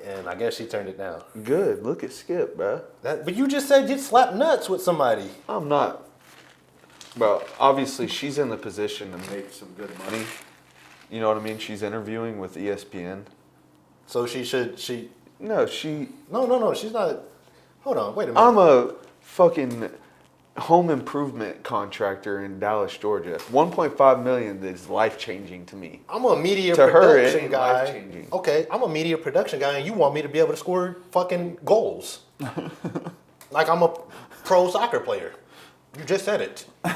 and I guess she turned it down. Good. Look at Skip, bro. But you just said you'd slap nuts with somebody. I'm not. Well, obviously, she's in the position to make some good money. You know what I mean? She's interviewing with ESPN. So she should. No, she. No. She's not. Hold on. Wait a minute. I'm a fucking home improvement contractor in Dallas, Georgia. 1.5 million is life changing to me. I'm a media To her, it production ain't guy. life-changing. Okay, I'm a media production guy, and you want me to be able to score fucking goals. Like I'm a pro soccer player. You just said it. You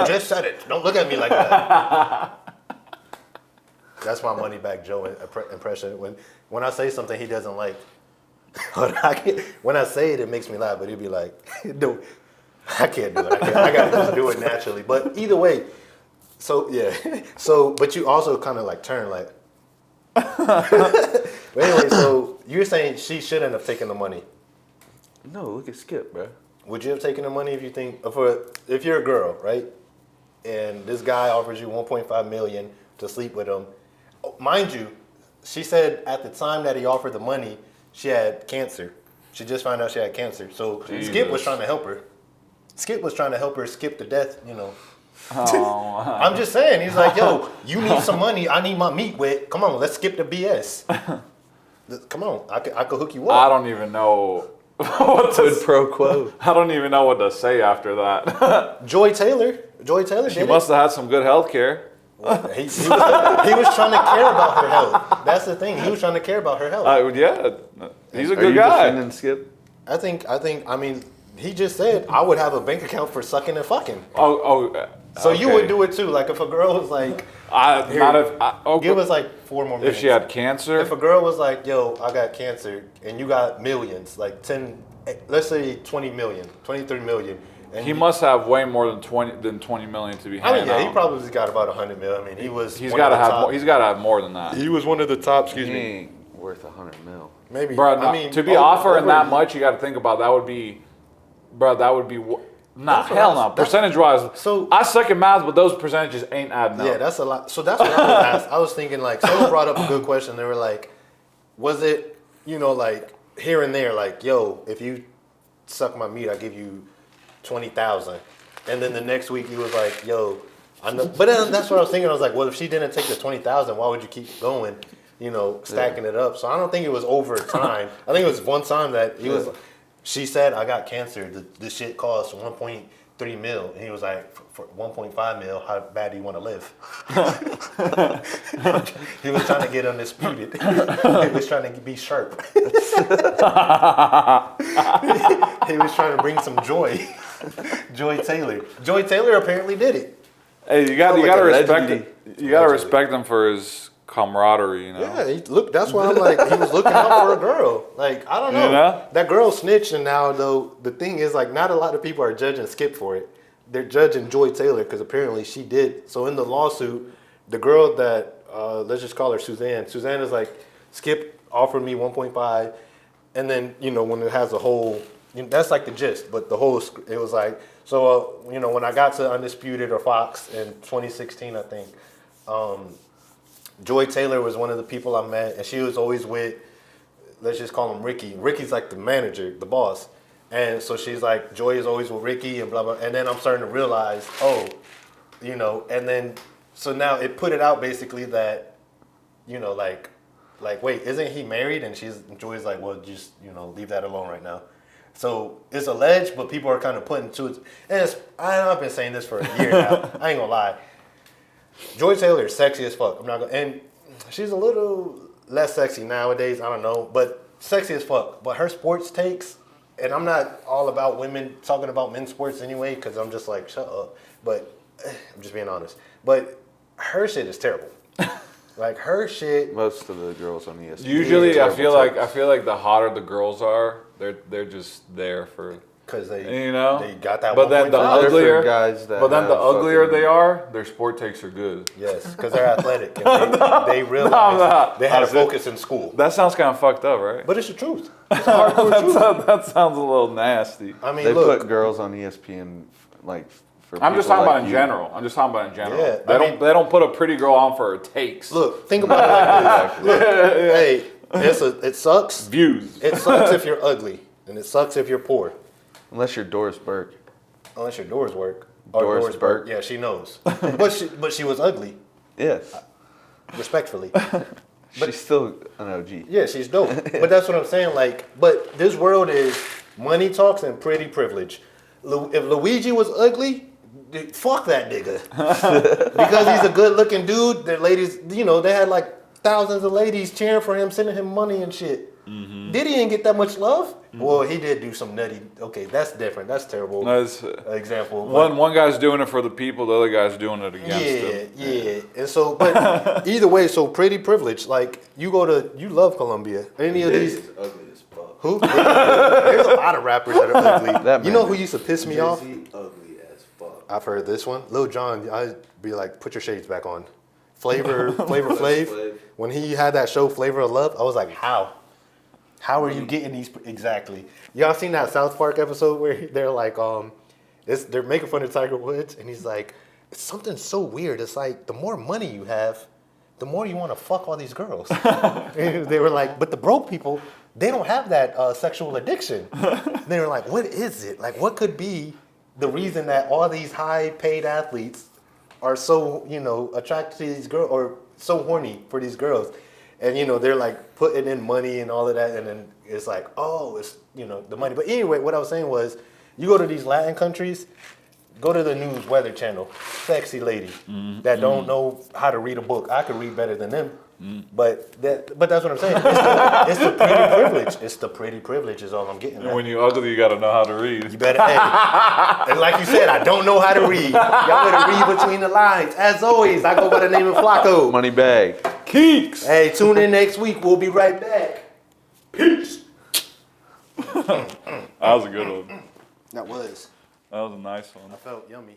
just said it. Don't look at me like that. That's my money back Joe impression. When I say something he doesn't like, when I say it, it makes me laugh, but he'll be like, no, I can't do it. I gotta just do it naturally. But either way, so yeah. So, but you also kind of like turn like. But anyway, so you're saying she shouldn't have taken the money. No, look at Skip, bro. Would you have taken the money if you think if you're a girl, right? And this guy offers you 1.5 million to sleep with him. Mind you, she said at the time that he offered the money, she had cancer. She just found out she had cancer. So Skip was trying to help her. Skip was trying to help her skip the death, Oh, I'm just saying, he's like, yo, you need some money, I need my meat with. Come on, let's skip the BS. Come on, I could hook you I up. don't even know what to. Quid pro quo. I don't even know what to say after that. Joy Taylor She did must have had some good health care. it. He was trying to care about her health. That's the thing. He was trying to care about her health. Yeah, he's a Are good you guy. defending Skip? I mean, he just said I would have a bank account for sucking and fucking. So you okay. would do it too. Like if a girl was like, give us like 4 more minutes. If she had cancer, If a girl was like, yo, I got cancer, and you got millions, like 10, let's say 20 million, 23 million. And he must have way more than 20 million to be I handing mean, yeah, he out. probably got about 100 mil. I mean, he was. He's one got to of the have. top- He's got to have more than that. He was one of the top. He ain't worth 100 mil. Maybe. Bro, I mean, to be offering that much, you got to think about that would be, bro. That would be. Nah, That's what hell I no. was- that's- Percentage wise, so- I suck at math, but those percentages ain't adding up. Yeah, that's a lot. So that's what I was asked. I was thinking like someone brought up a good question. They were like, was it, like here and there, like, yo, if you suck my meat, I give you 20,000. And then the next week he was like, yo, I know. But then that's what I was thinking. I was like, well, if she didn't take the 20,000, why would you keep going? stacking it up. So I don't think it was over time. I think it was one time that he was. She said, "I got cancer. The shit cost 1.3 mil," and he was like, "For 1.5 mil, how bad do you want to live?" He was trying to get undisputed. He was trying to be sharp. He was trying to bring some joy. Joy Taylor apparently did it. Hey, you gotta respect it. You gotta respect him for his camaraderie, Yeah, that's why I'm like, he was looking out for a girl. Like, I don't know. That girl snitched, and now, though, the thing is, like, not a lot of people are judging Skip for it. They're judging Joy Taylor because apparently she did. So in the lawsuit, the girl that, let's just call her Suzanne. Suzanne is like, Skip offered me 1.5, and then, when it has a whole, that's like the gist, but the whole, it was like, so, when I got to Undisputed or Fox in 2016, I think, Joy Taylor was one of the people I met, and she was always with, let's just call him Ricky. Ricky's like the manager, the boss. And so she's like, Joy is always with Ricky and blah, blah. And then I'm starting to realize, and then, so now it put it out basically that, like, wait, isn't he married? And Joy's like, well, just, leave that alone right now. So it's alleged, but people are kind of putting to it. And I've been saying this for a year now. I ain't gonna lie. Joy Taylor is sexy as fuck. And she's a little less sexy nowadays. I don't know, but sexy as fuck. But her sports takes, and I'm not all about women talking about men's sports anyway, because I'm just like, shut up. But I'm just being honest. But her shit is terrible. Like her shit. Most of the girls on ESPN. Usually, I feel like the hotter the girls are, they're just there for. Because they got that. But then the uglier guys that. But then the uglier they are, their sport takes are good. Yes, because they're athletic and they realize they had to focus in school. That sounds kind of fucked up, right? But it's the truth. It's the hardcore truth. That sounds a little nasty. I mean, they put girls on ESPN like. I'm just talking about in general. Yeah, They don't put a pretty girl on for her takes. Look, think about it like this. Look, hey, it sucks. Views. It sucks if you're ugly, and it sucks if you're poor. Unless you're Doris Burke. Unless your Doris work. Doris Burke. Yeah, she knows. but she was ugly. Yes. Respectfully. She's still an OG. Yeah, she's dope. But that's what I'm saying. Like, but this world is money talks and pretty privilege. If Luigi was ugly, fuck that nigga. Because he's a good looking dude. The ladies, they had like thousands of ladies cheering for him, sending him money and shit. Mm-hmm. Diddy didn't get that much love. Mm-hmm. Well, he did do some nutty. Okay, that's different. That's terrible. That's example. One guy's doing it for the people, the other guy's doing it against them. Yeah. And so, but either way, so pretty privilege. Like you love Colombia. Any of these ugly as fuck. Who? There's a lot of rappers that are ugly. You know who used to piss me off? Ugly as fuck. I've heard this one. Lil Jon, I'd be like, put your shades back on. Flavor Flav. When he had that show, Flavor of Love, I was like, how? How are you getting these exactly? Y'all seen that South Park episode where they're like, they're making fun of Tiger Woods, and he's like, it's something so weird. It's like the more money you have, the more you want to fuck all these girls. And they were like, but the broke people, they don't have that sexual addiction. They were like, what is it? Like, what could be the reason that all these high-paid athletes are so, attracted to these girls or so horny for these girls? And, they're like putting in money and all of that. And then it's like, oh, it's, the money. But anyway, what I was saying was, you go to these Latin countries, go to the news weather channel, sexy lady that don't know how to read a book. I could read better than them. But that's what I'm saying. It's the pretty privilege. It's the pretty privilege is all I'm getting at. When you're ugly, you got to know how to read. You better, and like you said, I don't know how to read. Y'all better read between the lines. As always, I go by the name of Flacco. Money bag. Keeks. Hey, tune in next week. We'll be right back. Peace. That was a good one. That was a nice one. I felt yummy.